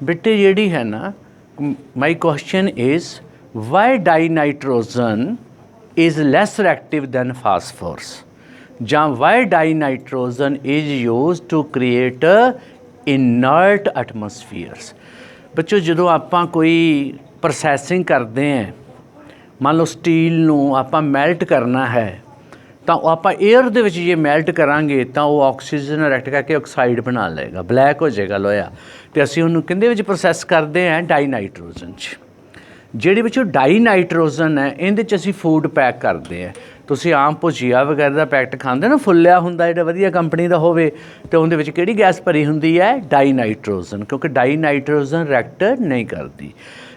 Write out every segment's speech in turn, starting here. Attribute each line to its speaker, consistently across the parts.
Speaker 1: बेटे ਜਿਹੜੀ है ना, my question is why dinitrogen is less reactive than phosphorus, ਜਾਂ why dinitrogen is used to create inert atmospheres। ਬੱਚੋ ਜਦੋਂ ਆਪਾਂ ਕੋਈ ਪ੍ਰੋਸੈਸਿੰਗ ਕਰਦੇ ਹਾਂ, ਮੰਨ ਲਓ ਸਟੀਲ ਨੂੰ ਆਪਾਂ ਮੈਲਟ ਕਰਨਾ ਹੈ ਤਾਂ ਉਹ ਆਪਾਂ ਏਅਰ ਦੇ ਵਿੱਚ ਜੇ ਮੈਲਟ ਕਰਾਂਗੇ ਤਾਂ ਉਹ ਆਕਸੀਜਨ ਰਿਐਕਟ ਕਰਕੇ ਆਕਸਾਈਡ ਬਣਾ ਲਏਗਾ, ਬਲੈਕ ਹੋ ਜਾਏਗਾ ਲੋਹਾ, ਅਤੇ ਅਸੀਂ ਉਹਨੂੰ ਕਿਹਦੇ ਵਿੱਚ ਪ੍ਰੋਸੈਸ ਕਰਦੇ ਹਾਂ, ਡਾਈਨਾਈਟ੍ਰੋਜਨ 'ਚ। ਜਿਹੜੀ ਵਿੱਚ ਡਾਈਨਾਈਟ੍ਰੋਜਨ ਹੈ ਇਹਦੇ 'ਚ ਅਸੀਂ ਫੂਡ ਪੈਕ ਕਰਦੇ ਹਾਂ। ਤੁਸੀਂ ਆਮ ਭੁਜੀਆ ਵਗੈਰਾ ਦਾ ਪੈਕਟ ਖਾਂਦੇ ਨਾ, ਫੁੱਲਿਆ ਹੁੰਦਾ, ਜਿਹੜਾ ਵਧੀਆ ਕੰਪਨੀ ਦਾ ਹੋਵੇ, ਅਤੇ ਉਹਦੇ ਵਿੱਚ ਕਿਹੜੀ ਗੈਸ ਭਰੀ ਹੁੰਦੀ ਹੈ, ਡਾਈਨਾਈਟ੍ਰੋਜਨ, ਕਿਉਂਕਿ ਡਾਈਨਾਈਟ੍ਰੋਜਨ ਰਿਐਕਟ ਨਹੀਂ ਕਰਦੀ।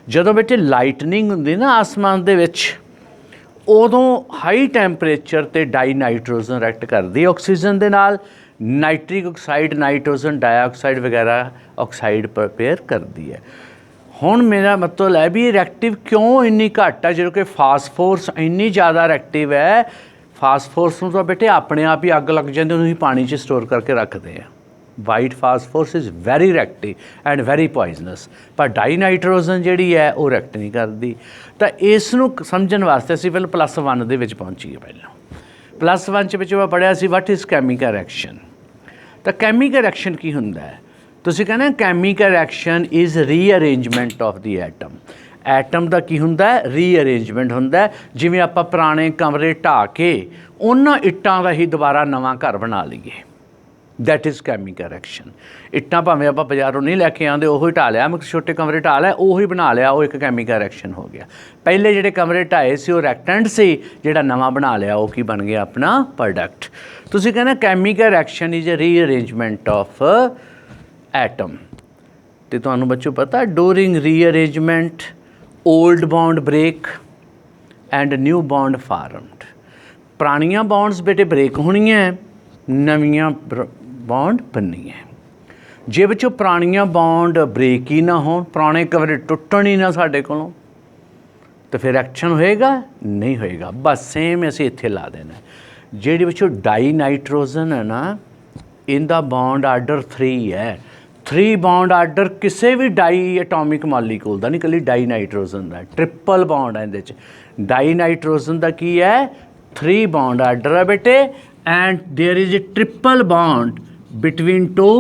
Speaker 1: ਜਦੋਂ ਬੇਟੇ ਲਾਈਟਨਿੰਗ ਹੁੰਦੀ ਨਾ ਆਸਮਾਨ ਦੇ ਵਿੱਚ, ਉਦੋਂ ਹਾਈ ਟੈਂਪਰੇਚਰ 'ਤੇ ਡਾਈਨਾਈਟ੍ਰੋਜਨ ਰਿਐਕਟ ਕਰਦੀ ਆਕਸੀਜਨ ਦੇ ਨਾਲ, ਨਾਈਟ੍ਰਿਕ ਆਕਸਾਈਡ, ਨਾਈਟ੍ਰੋਜਨ ਡਾਈਆਕਸਾਈਡ ਵਗੈਰਾ ਆਕਸਾਈਡ ਪ੍ਰਪੇਅਰ ਕਰਦੀ ਹੈ। ਹੁਣ ਮੇਰਾ ਮਤਲਬ ਹੈ ਵੀ ਇਹ ਰਿਐਕਟਿਵ ਕਿਉਂ ਇੰਨੀ ਘੱਟ ਹੈ ਜਦੋਂ ਕਿ ਫਾਸਫੋਰਸ ਇੰਨੀ ਜ਼ਿਆਦਾ ਰਿਐਕਟਿਵ ਹੈ। ਫਾਸਫੋਰਸ ਨੂੰ ਤਾਂ ਬੇਟੇ ਆਪਣੇ ਆਪ ਹੀ ਅੱਗ ਲੱਗ ਜਾਂਦੀ, ਉਹਨੂੰ ਹੀ ਪਾਣੀ 'ਚ ਸਟੋਰ ਕਰਕੇ ਰੱਖਦੇ ਆ। White phosphorus is very reactive and very poisonous, ਪਰ ਡਾਈਨਾਈਟ੍ਰੋਜਨ ਜਿਹੜੀ ਹੈ ਉਹ ਰਿਐਕਟ ਨਹੀਂ ਕਰਦੀ। ਤਾਂ ਇਸ ਨੂੰ ਸਮਝਣ ਵਾਸਤੇ ਅਸੀਂ ਪਹਿਲਾਂ +1 ਦੇ ਵਿੱਚ ਪਹੁੰਚੀਏ। ਪਹਿਲਾਂ +1 'ਚ ਵਿੱਚ ਮੈਂ ਪੜ੍ਹਿਆ ਸੀ ਵਾਟ ਇਜ਼ ਕੈਮੀਕਲ ਰਿਐਕਸ਼ਨ। ਤਾਂ ਕੈਮੀਕਲ ਰਿਐਕਸ਼ਨ ਕੀ ਹੁੰਦਾ ਹੈ? ਤੁਸੀਂ ਕਹਿੰਦੇ chemical reaction is rearrangement of the atom. Atom ਦਾ ਕੀ ਹੁੰਦਾ ਹੈ? ਰੀਅਰੇਂਜਮੈਂਟ ਹੁੰਦਾ। ਜਿਵੇਂ ਆਪਾਂ ਪੁਰਾਣੇ ਕਮਰੇ ਢਾਹ ਕੇ ਉਹਨਾਂ ਇੱਟਾਂ ਦਾ ਹੀ ਦੁਬਾਰਾ ਨਵਾਂ ਘਰ ਬਣਾ ਲਈਏ, ਦੈਟ ਇਜ਼ ਕੈਮੀਕਲ ਰਿਐਕਸ਼ਨ। ਇੱਟਾਂ ਭਾਵੇਂ ਆਪਾਂ ਬਾਜ਼ਾਰੋਂ ਨਹੀਂ ਲੈ ਕੇ ਆਉਂਦੇ, ਉਹ ਹੀ ਢਾਹ ਲਿਆ, ਛੋਟੇ ਕਮਰੇ ਢਾਹ ਲਿਆ, ਉਹੀ ਬਣਾ ਲਿਆ, ਉਹ ਇੱਕ ਕੈਮੀਕਲ ਰਿਐਕਸ਼ਨ ਹੋ ਗਿਆ। ਪਹਿਲੇ ਜਿਹੜੇ ਕਮਰੇ ਢਾਏ ਸੀ ਉਹ ਰਿਐਕਟੈਂਟ ਸੀ, ਜਿਹੜਾ ਨਵਾਂ ਬਣਾ ਲਿਆ ਉਹ ਕੀ ਬਣ ਗਿਆ? ਆਪਣਾ ਪ੍ਰੋਡਕਟ। ਤੁਸੀਂ ਕਹਿੰਦੇ chemical reaction is a rearrangement of atom. ਅਤੇ ਤੁਹਾਨੂੰ ਬੱਚੋ ਪਤਾ during rearrangement old bond break and new bond formed. ਪੁਰਾਣੀਆਂ ਬੌਂਡਸ ਬੇਟੇ ਬ੍ਰੇਕ ਹੋਣੀਆਂ, ਨਵੀਆਂ ਬੌਂਡ ਬਣਨੀਆਂ। ਜੇ ਬੱਚੋ ਪੁਰਾਣੀਆਂ ਬੌਂਡ ਬ੍ਰੇਕ ਹੀ ਨਾ ਹੋਣ, ਪੁਰਾਣੇ ਕਮਰੇ ਟੁੱਟਣ ਹੀ ਨਾ ਸਾਡੇ ਕੋਲੋਂ, ਤਾਂ ਫਿਰ ਐਕਸ਼ਨ ਹੋਏਗਾ? ਨਹੀਂ ਹੋਏਗਾ। ਬਸ ਸੇਮ ਅਸੀਂ ਇੱਥੇ ਲਾ ਦੇਣਾ। ਜਿਹੜੀ ਬੱਚੋ ਡਾਈਨਾਈਟ੍ਰੋਜਨ ਹੈ ਨਾ, ਇਹਦਾ ਬੌਂਡ ਆਰਡਰ 3 ਹੈ। 3 ਬੌਂਡ ਆਰਡਰ ਕਿਸੇ ਵੀ ਡਾਈ ਐਟੋਮਿਕ ਮਾਲੀਕੂਲ ਦਾ ਨਹੀਂ, ਇਕੱਲੀ ਡਾਈਨਾਈਟ੍ਰੋਜਨ ਦਾ। ਟ੍ਰਿਪਲ ਬੌਂਡ ਹੈ ਇਹਦੇ 'ਚ। ਡਾਈਨਾਈਟ੍ਰੋਜਨ ਦਾ ਕੀ ਹੈ? 3 ਬੌਂਡ ਆਰਡਰ ਹੈ ਬੇਟੇ, and there is a triple bond between 2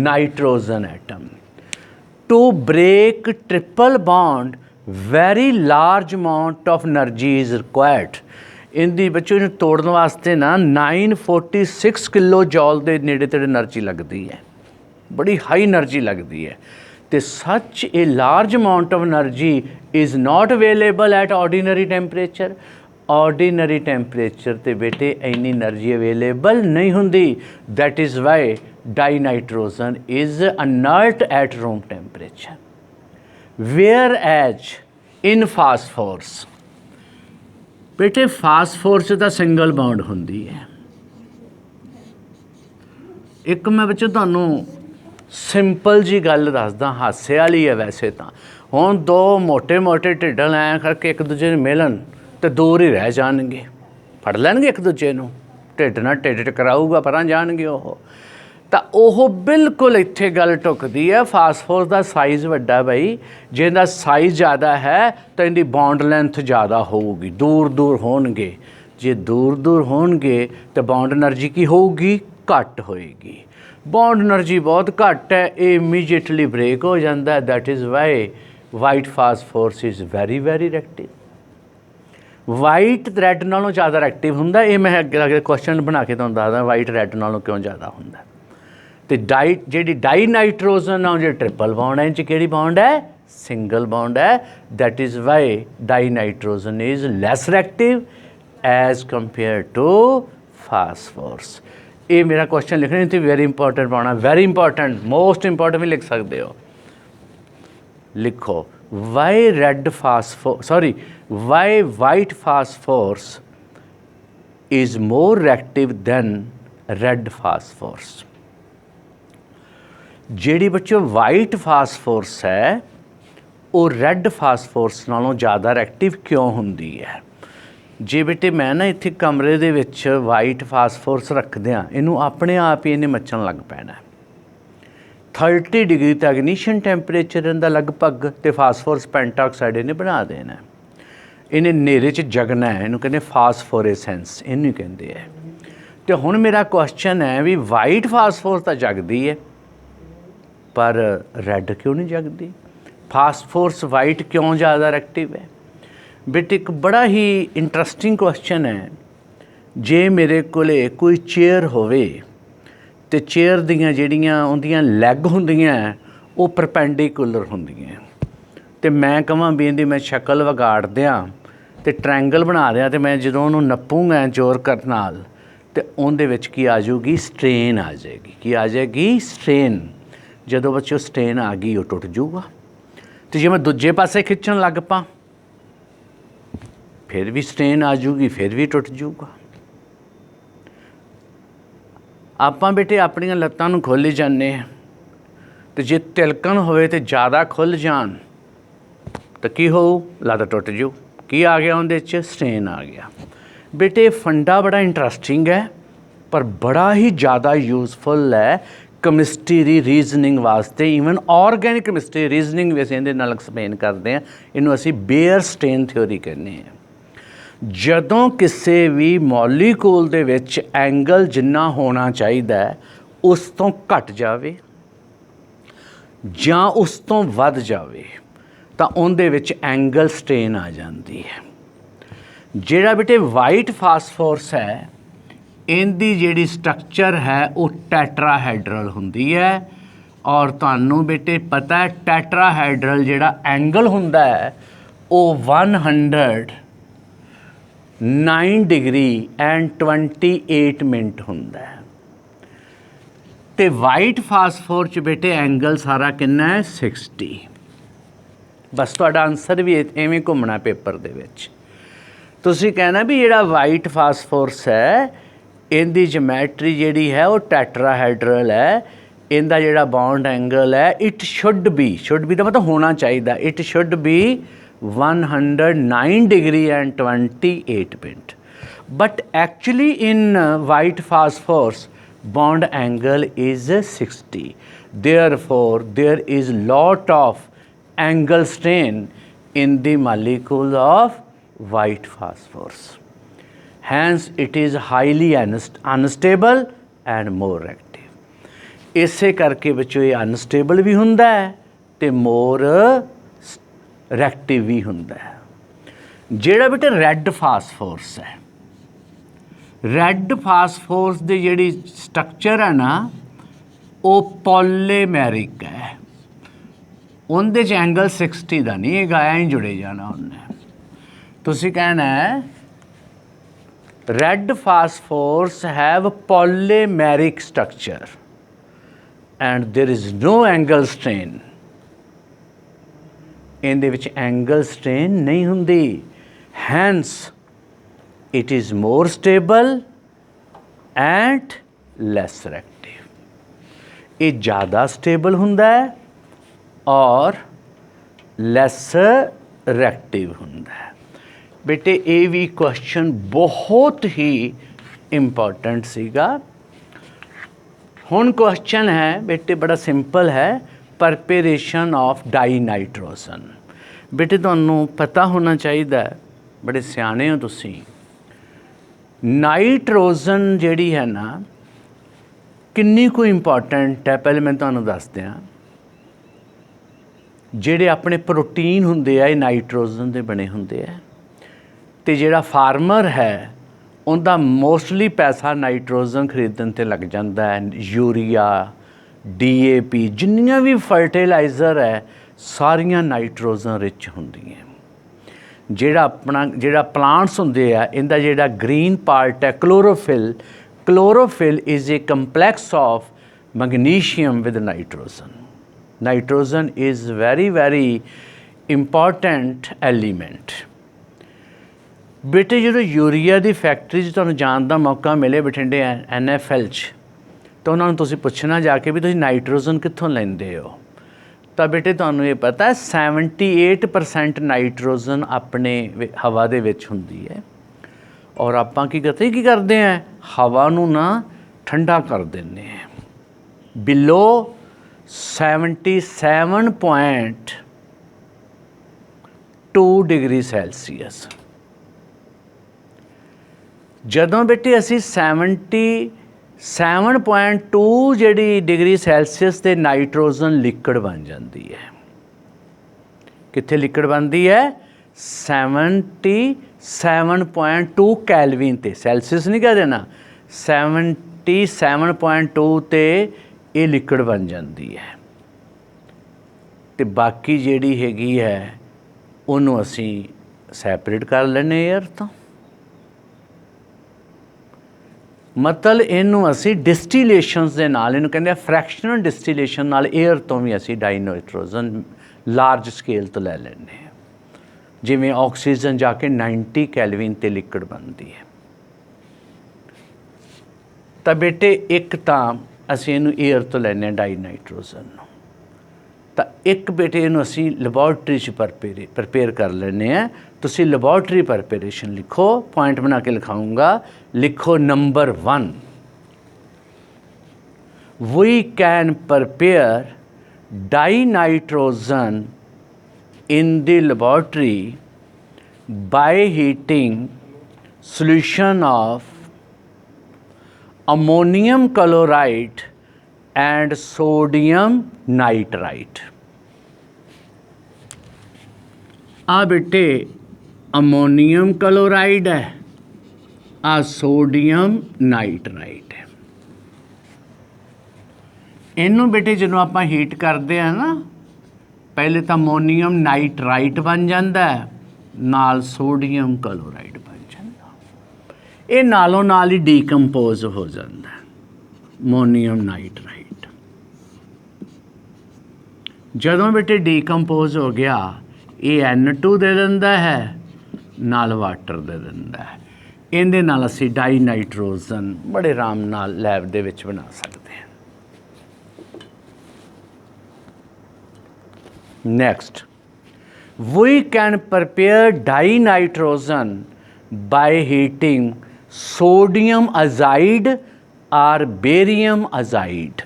Speaker 1: nitrogen atom. To break triple bond, very large amount of energy is required. ਇਹਦੀ ਬੱਚੋ ਨੂੰ ਤੋੜਨ ਵਾਸਤੇ ਨਾ 946 ਕਿਲੋ ਜੌਲ ਦੇ ਨੇੜੇ ਤੇੜੇ ਐਨਰਜੀ ਲੱਗਦੀ ਹੈ, ਬੜੀ ਹਾਈ ਐਨਰਜੀ ਲੱਗਦੀ ਹੈ। ਅਤੇ such a large amount of energy is not available at ordinary temperature. Ordinary temperature 'ਤੇ ਬੇਟੇ ਇੰਨੀ ਐਨਰਜੀ ਅਵੇਲੇਬਲ ਨਹੀਂ ਹੁੰਦੀ। That is why dinitrogen is inert at room temperature, whereas in phosphorus. ਬੇਟੇ phosphorus ਦਾ ਸਿੰਗਲ ਬੌਂਡ ਹੁੰਦੀ ਹੈ। ਇੱਕ ਮੈਂ ਬੱਚੇ ਤੁਹਾਨੂੰ ਸਿੰਪਲ ਜੀ ਗੱਲ ਦੱਸਦਾ, ਹਾਸੇ ਵਾਲੀ ਹੈ ਵੈਸੇ ਤਾਂ। ਹੁਣ 2 ਮੋਟੇ ਮੋਟੇ ਢਿੱਡਲ ਐਂ ਕਰਕੇ ਇੱਕ ਦੂਜੇ ਨੂੰ ਮਿਲਣ ਅਤੇ ਦੂਰ ਹੀ ਰਹਿ ਜਾਣਗੇ, ਫੜ ਲੈਣਗੇ ਇੱਕ ਦੂਜੇ ਨੂੰ, ਢਿੱਡ ਨਾਲ ਢਿੱਡ ਟਕਰਾਊਗਾ, ਪਰਾਂ ਜਾਣਗੇ ਉਹ। ਤਾਂ ਉਹ ਬਿਲਕੁਲ ਇੱਥੇ ਗੱਲ ਢੁੱਕਦੀ ਹੈ। ਫਾਸਫੋਰਸ ਦਾ ਸਾਈਜ਼ ਵੱਡਾ ਬਈ, ਜੇ ਇਹਦਾ ਸਾਈਜ਼ ਜ਼ਿਆਦਾ ਹੈ ਤਾਂ ਇਹਦੀ ਬੌਂਡ ਲੈਂਥ ਜ਼ਿਆਦਾ ਹੋਊਗੀ, ਦੂਰ ਦੂਰ ਹੋਣਗੇ। ਜੇ ਦੂਰ ਦੂਰ ਹੋਣਗੇ ਤਾਂ ਬੌਂਡ ਐਨਰਜੀ ਕੀ ਹੋਊਗੀ? ਘੱਟ ਹੋਏਗੀ। ਬੌਂਡ ਐਨਰਜੀ ਬਹੁਤ ਘੱਟ ਹੈ, ਇਹ ਇਮੀਡੀਏਟਲੀ ਬ੍ਰੇਕ ਹੋ ਜਾਂਦਾ। That is Y white phosphorus is very very reactive. White red ਨਾਲੋਂ ਜ਼ਿਆਦਾ ਰਿਐਕਟਿਵ ਹੁੰਦਾ। ਇਹ ਮੈਂ ਅੱਗੇ ਕੁਐਸਚਨ ਬਣਾ ਕੇ ਤੁਹਾਨੂੰ ਦੱਸਦਾ ਵਾਈਟ ਰੈੱਡ ਨਾਲੋਂ ਕਿਉਂ ਜ਼ਿਆਦਾ ਹੁੰਦਾ। ਅਤੇ ਜਿਹੜੀ ਡਾਈਨਾਈਟ੍ਰੋਜਨ ਆ, ਉਹ ਜਿਹੜੀ ਟ੍ਰਿਪਲ ਬੌਂਡ ਹੈ, ਇਹ 'ਚ ਕਿਹੜੀ ਬੌਂਡ ਹੈ? ਸਿੰਗਲ ਬੌਂਡ ਹੈ। That is why dinitrogen is less reactive as compare to phosphorus. ਇਹ ਮੇਰਾ ਕੁਐਸਚਨ ਲਿਖਣਾ ਇੱਥੇ ਵੈਰੀ ਇੰਪੋਰਟੈਂਟ ਪਾਉਣਾ, ਵੈਰੀ ਇੰਪੋਰਟੈਂਟ, ਮੋਸਟ ਇੰਪੋਰਟੈਂਟ ਵੀ ਲਿਖ ਸਕਦੇ ਹੋ। ਲਿਖੋ why white phosphorus is more reactive than red phosphorus। ਜਿਹੜੀ ਬੱਚੋ ਵਾਈਟ ਫਾਸਫੋਰਸ ਹੈ ਉਹ ਰੈੱਡ ਫਾਸਫੋਰਸ ਨਾਲੋਂ ਜ਼ਿਆਦਾ ਰਿਐਕਟਿਵ ਕਿਉਂ ਹੁੰਦੀ ਹੈ? ਜੇ ਬੇਟੇ ਮੈਂ ਨਾ ਇੱਥੇ ਕਮਰੇ ਦੇ ਵਿੱਚ ਵਾਈਟ ਫਾਸਫੋਰਸ ਰੱਖਦਿਆਂ ਇਹਨੂੰ ਆਪਣੇ ਆਪ ਹੀ ਇਹਨੇ ਮੱਚਣ ਲੱਗ ਪੈਣਾ। 30 डिग्री तक इग्निशन टैंपरेचर रहिंदा लगभग, तो फास्फोरस पेंटाऑक्साइड इन्हें बना देना, इन्हें नेरे च जगना है, इनू कहते फास्फोरेसेंस, इनू कहते हैं। तो हुण मेरा क्वेश्चन है भी वाइट फास्फोरस तो जगदी है पर रैड क्यों नहीं जगदी? फास्फोरस वाइट क्यों ज़्यादा एक्टिव है? बेटे एक बड़ा ही इंटरस्टिंग क्वेश्चन है। जे मेरे कोले कोई चेयर होवे ते चेयर दियां जिहड़ियां उहदियां लैग हुंदियां वो परपेंडिकुलर हुंदियां ते मैं कहां भी इहदी मैं शक्ल विगाड़ दियां ते ट्रायंगल बना दियां ते मैं जदों उहनूं नप्पूंगा जोर कर नाल ते उहदे विच की आ जाऊगी? स्ट्रेन आ जाएगी। की आ जाएगी? स्ट्रेन। जदों बच्चों स्ट्रेन आ गई वो टुट जूगा। तो जे मैं दूजे पासे खिंचण लग पां फिर भी स्ट्रेन आ जूगी, फिर भी टुट जूगा। आपां बेटे अपनियां लत्तां नूं खोली जाने तो जे तिलकण होवे तो ज़्यादा खुल जान तो की हो? लत्त टुट जू। की आ गया उहदे च? स्ट्रेन आ गया। बेटे फंडा बड़ा इंटरस्टिंग है पर बड़ा ही ज़्यादा यूजफुल है केमिस्ट्री दी रीजनिंग वास्ते। ईवन ऑर्गैनिक केमिस्ट्री रीजनिंग भी असीं इहदे नाल एक्सप्लेन करते हैं। इनू असीं बेयर स्ट्रेन थ्योरी कहने हैं। जदों किसी भी मॉलीक्यूल दे विच एंगल जिन्ना होना चाहिदा है उस तो घट जावे जां उस तो वध जावे तां उहदे विच एंगल स्ट्रेन आ जाती है। जिहड़ा बेटे वाइट फास्फोरस है इहदी जिहड़ी स्ट्रक्चर है वो टैट्राहेड्रल हुंदी है और तुहानू बेटे पता है टैट्राहेड्रल जिहड़ा एंगल हुंदा है वो 109 डिग्री एंड 28 मिनट हुंदा है। ते वाइट फास्फोर च बेटे एंगल सारा कितना है? 60। बस तुहाडा आंसर भी इवें घुमना पेपर दे विच। तुसीं कहना भी जिहड़ा वाइट फास्फोरस है इहदी ज्योमैट्री जिहड़ी है वो टैट्राहेड्रल है। इहदा जिहड़ा बॉन्ड एंगल है इट शुड बी दा मतलब होना चाहिए, it should be 109 degree and 28 minute. But actually in white phosphorus bond angle is 60. Therefore, there is lot of angle strain in the molecule of white phosphorus. Hence, it is highly unstable and more reactive. इसे करके बच्चों ये unstable भी हुंदा है ते मोर reactive भी हुंदा है। जेड़ा बेटे रेड फास्फोरस है, रैड फास्फोरस की जिहड़ी स्ट्रक्चर है ना वो पॉलीमेरिक है। उनदे च एंगल 60 का नहीं है, गाया ही जुड़े जाना उन्हें। तुसीं कहना है red phosphorus have polymeric structure and there is no angle strain. इहदे विच एंगल स्ट्रेन नहीं हुंदी। Hence it is more stable and less reactive. ये ज़्यादा स्टेबल हुंदा है और less reactive हुंदा है। बेटे ये भी क्वेश्चन बहुत ही इम्पोर्टेंट सीगा। हुण क्वेश्चन है बेटे बड़ा सिंपल है, प्रिपरेशन ऑफ डाईनाइट्रोजन। बेटे तुहानू पता होना चाहिए, बड़े सियाने हो तुसीं। नाइट्रोजन जिहड़ी है ना किन्नी को इंपॉर्टेंट है पहले मैं तुहानू दस दियां। जिहड़े अपने प्रोटीन हुंदे आ नाइट्रोजन दे बने हुंदे आ ते जिहड़ा फार्मर है उनका मोस्टली पैसा नाइट्रोजन खरीदण ते लग जाता है। यूरिया DAP जिन्नियां भी फर्टिलाइज़र है सारियां नाइट्रोजन रिच हुंदियां। जिहड़ा प्लांट्स हुंदे आ इनदा जिहड़ा ग्रीन पार्ट है chlorophyll is a complex of magnesium with nitrogen. Nitrogen is very important element. बेटे जो यूरिया की फैक्ट्री तुहानू जाण दा मौका मिले बठिंडे NFL च तो उन्होंने तुसीं पुछना जाके भी तुसीं नाइट्रोजन कित्थों लैंदे हो, तो बेटे तुहानू ये पता है 78% नाइट्रोजन अपने हवा दे विच हुंदी है और आपां की करते हैं हवा नू ना ठंडा कर देने हैं। Below 77.2 degree Celsius. जदों बेटे असी 77.2 जिहड़ी डिग्री सैल्सीयस ते नाइट्रोजन लिक्विड बन जाती है। कित्थे लिक्विड बनती है? 77.2 कैलविन ते, सैल्सीयस नहीं कह देना, 77.2 ते ये लिक्विड बन जाती है। तो बाकी जिहड़ी हैगी है उन्होंने असी सैपरेट कर लेने एयर तो, मतलब इनू असी डिस्टिलेशन के नाल, इनू कहते फ्रैक्शनल डिस्टिलेशन नाल एयर तो भी असी डाईनाइट्रोजन लार्ज स्केल तो लै लेने। जिमें ऑक्सीजन जाके 90 कैलविन ते लिक्विड बनती है। तो बेटे एक तो असी इनू एयर तो लैने डाईनाइट्रोजन, तो एक बेटे इनू असी लैबोरेटरी च प्रपेयर कर लेने। तुसी लैबोरेटरी प्रपेरेशन लिखो, पॉइंट बना के लिखाऊंगा। लिखो number 1, we can prepare dinitrogen in the laboratory by heating solution of ammonium chloride and sodium nitrite। आ बेटे अमोनियम क्लोराइड है, आ सोडियम नाइट्राइट है। इनू बेटे जो आप हीट करते हैं ना, पहले तो अमोनीयम नाइट्राइट बन जाता है, नाल सोडियम क्लोराइड बन जाता, ये नालों नाल ही डीकंपोज हो जाता है अमोनीयम नाइट्राइट। जदों बेटे डीकंपोज हो गया, ये N2 दे दिंदा है, नाल वाटर दे दिंदा है। इहदे नाल असीं डाईनाइट्रोजन बड़े आराम नाल लैब दे विच बना सकते हैं। Next, we can prepare dinitrogen by heating sodium azide or barium azide।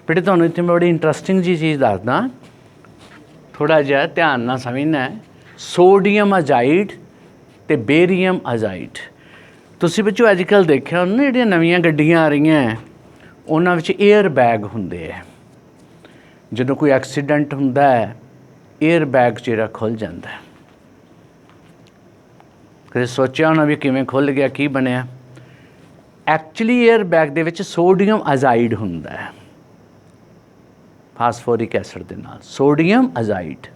Speaker 1: बेटे तुहानूं इत्थे मैं बड़ी इंटरस्टिंग जी चीज़ दसदा, थोड़ा जिहा ध्यान नाल समझना है। सोडियम अजाइड ते बेरियम अजाइड, तुसीं बच्चों अजकल देखिआ ना जिहड़ियां नवीआं गड्डियां आ रहीआं उन्हां विच एयर बैग हुंदे है। जदों कोई एक्सीडेंट हुंदा है, एयर बैग चेरा खुल जाता है। कदे सोचा होना भी किवें खुल गया, की बनया? एक्चुअली एयर बैग दे विच सोडियम अजाइड हुंदा है, फास्फोरिक एसिड दे नाल सोडियम अजाइड।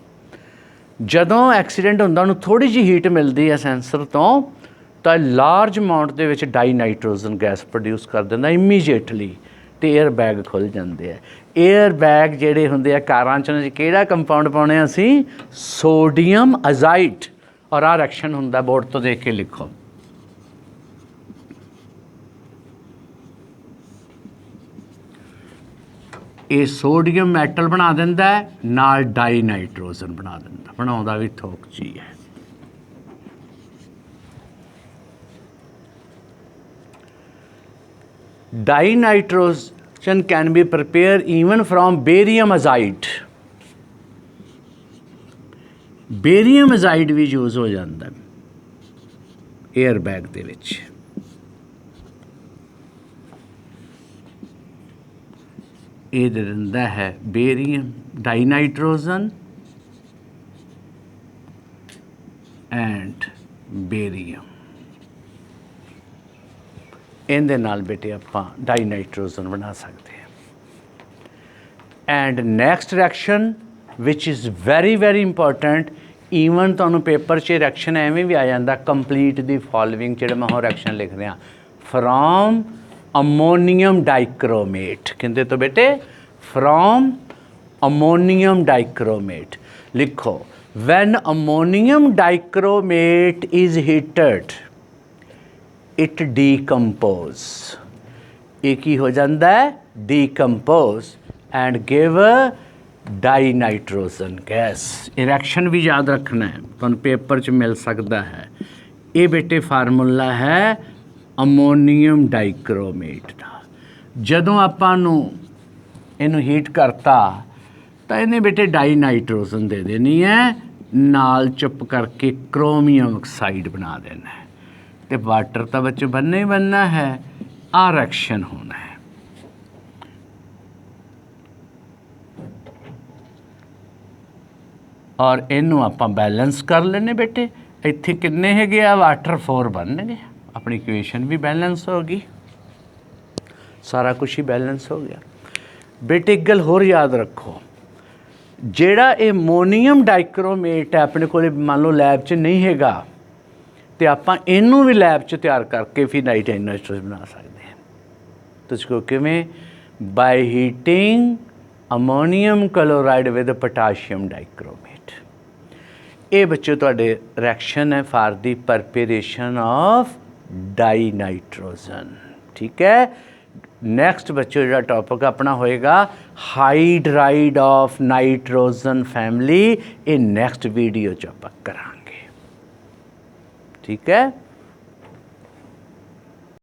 Speaker 1: जदों एक्सीडेंट हुंदा उन्हूं थोड़ी जी हीट मिलती है सेंसर तो लार्ज अमाउंट दे विच डाईनाइट्रोजन गैस प्रोड्यूस कर दिंदा इमीजिएटली, तो एयर बैग खुल जाते हैं। एयर बैग जिहड़े हुंदे आ कारां च, किहड़ा कंपाउंड पाउणे असीं? Sodium azide. और आ रिएक्शन हुंदा, बोर्ड तो देख के लिखो। ये सोडियम मैटल बना दिंदा है, नाल डाईनाइट्रोजन बना दिंदा, बनाउंदा भी थोक जी है। Dinitrogen can be prepared even from barium azide। Barium azide भी यूज़ हो जाता है एयर बैग दे विच। ये दे दिंदा है बेरियम डाईनाइट्रोजन एंड बेरियम। इहदे नाल बेटे आपां डाईनाइट्रोजन बना सकते हैं। And next reaction which is very very important, even तुहानूं पेपर 'च रिएक्शन एवें भी आ जाता, कंप्लीट दी फॉलोइंग जिहड़े मैं होर रिएक्शन लिख रहा, फ्रॉम अमोनीयम डाइक्रोमेट। कहते तो बेटे फ्रॉम अमोनीयम डाइक्रोमेट लिखो। When ammonium dichromate is heated it decompose. एक ही हो जाता है decompose and give dinitrogen gas. Reaction भी याद रखना है, तो पेपर च मिल सकता है। ये बेटे फार्मूला है अमोनीयम डाइक्रोमेट का। जदों आपां नूं इनू हीट करता तो इन्हें बेटे डाई नाइट्रोजन दे देनी है, नाल चुप करके क्रोमियम ऑक्साइड बना देना है, तो वाटर तो बच्चों बनना ही बनना है, आ रिएक्शन होना है। और इनू आपां बैलेंस कर लेने बेटे, इत्थे किन्ने हैगे आ वाटर 4 बन गए, अपनी इक्वेशन भी बैलेंस हो गई, सारा कुछ ही बैलेंस हो गया। बेटे एक गल होर याद रखो, जेड़ा एमोनीयम डाइक्रोमेट है अपने को मान लो लैब च नहीं हैगा, तो आपां इनू भी लैब च तैयार करके फिर नाइट्रोजन बना सकते हैं। तो इसको किवें? By heating ammonium chloride with potassium dichromate. ये बच्चों तुहाडे रिएक्शन है for the preparation of dinitrogen. ठीक है, नैक्सट बच्चों जो टॉपिक अपना होएगा हाइड्राइड ऑफ नाइट्रोजन फैमिली, ये नैक्सट वीडियो च आपां करांगे। ठीक है।